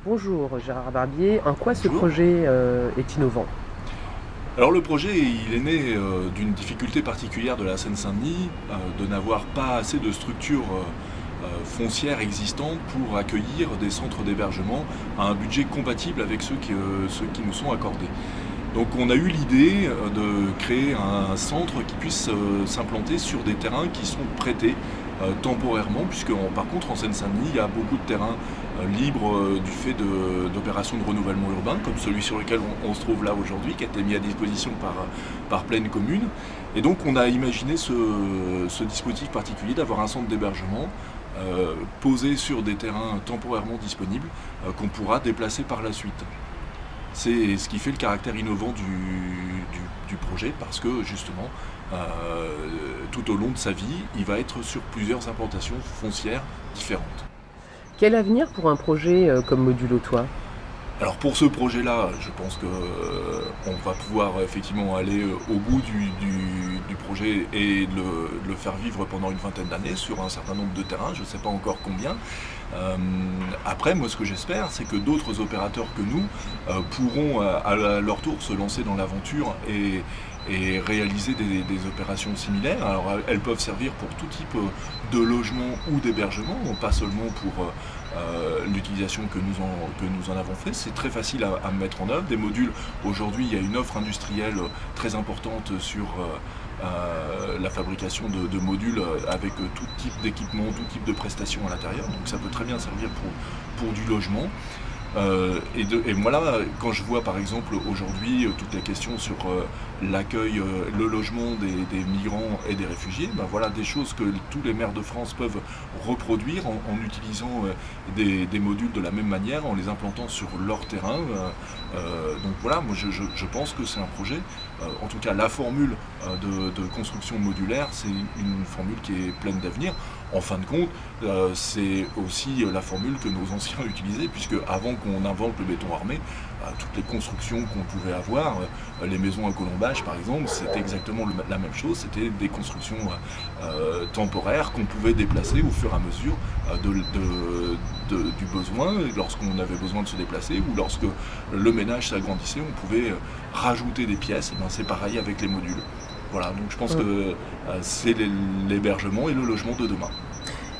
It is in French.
Bonjour Gérard Barbier, en quoi ce Bonjour. projet est innovant? Alors le projet, il est né d'une difficulté particulière de la Seine-Saint-Denis, de n'avoir pas assez de structures foncières existantes pour accueillir des centres d'hébergement à un budget compatible avec ceux qui nous sont accordés. Donc on a eu l'idée de créer un centre qui puisse s'implanter sur des terrains qui sont prêtés temporairement, puisque par contre en Seine-Saint-Denis, il y a beaucoup de terrains libres du fait d'opérations de renouvellement urbain, comme celui sur lequel on se trouve là aujourd'hui, qui a été mis à disposition par Plaine Commune. Et donc on a imaginé ce dispositif particulier d'avoir un centre d'hébergement posé sur des terrains temporairement disponibles qu'on pourra déplacer par la suite. C'est ce qui fait le caractère innovant du projet, parce que justement, tout au long de sa vie, il va être sur plusieurs implantations foncières différentes. Quel avenir pour un projet comme Modulo Toit? Alors pour ce projet-là, je pense qu'on va pouvoir effectivement aller au bout du projet et de le faire vivre pendant une vingtaine d'années sur un certain nombre de terrains, je ne sais pas encore combien. Après, moi ce que j'espère, c'est que d'autres opérateurs que nous pourront à leur tour se lancer dans l'aventure et réaliser des opérations similaires. Alors elles peuvent servir pour tout type de logement ou d'hébergement, pas seulement pour l'utilisation que nous en avons fait. C'est très facile à mettre en œuvre. Des modules, aujourd'hui il y a une offre industrielle très importante sur la fabrication de modules avec tout type d'équipement, tout type de prestations à l'intérieur. Donc ça peut très bien servir pour du logement. Et moi là, quand je vois par exemple aujourd'hui toute la question sur l'accueil, le logement des migrants et des réfugiés, ben voilà des choses que tous les maires de France peuvent reproduire en utilisant des modules de la même manière, en les implantant sur leur terrain. Donc voilà, moi je pense que c'est un projet, en tout cas la formule de construction modulaire, c'est une formule qui est pleine d'avenir. En fin de compte, c'est aussi la formule que nos anciens utilisaient, puisque avant qu'on invente le béton armé, toutes les constructions qu'on pouvait avoir, les maisons à colombage par exemple, c'était exactement la même chose, c'était des constructions temporaires qu'on pouvait déplacer au fur et à mesure du besoin, lorsqu'on avait besoin de se déplacer ou lorsque le ménage s'agrandissait, on pouvait rajouter des pièces. Et ben, c'est pareil avec les modules. Voilà, donc je pense que c'est l'hébergement et le logement de demain.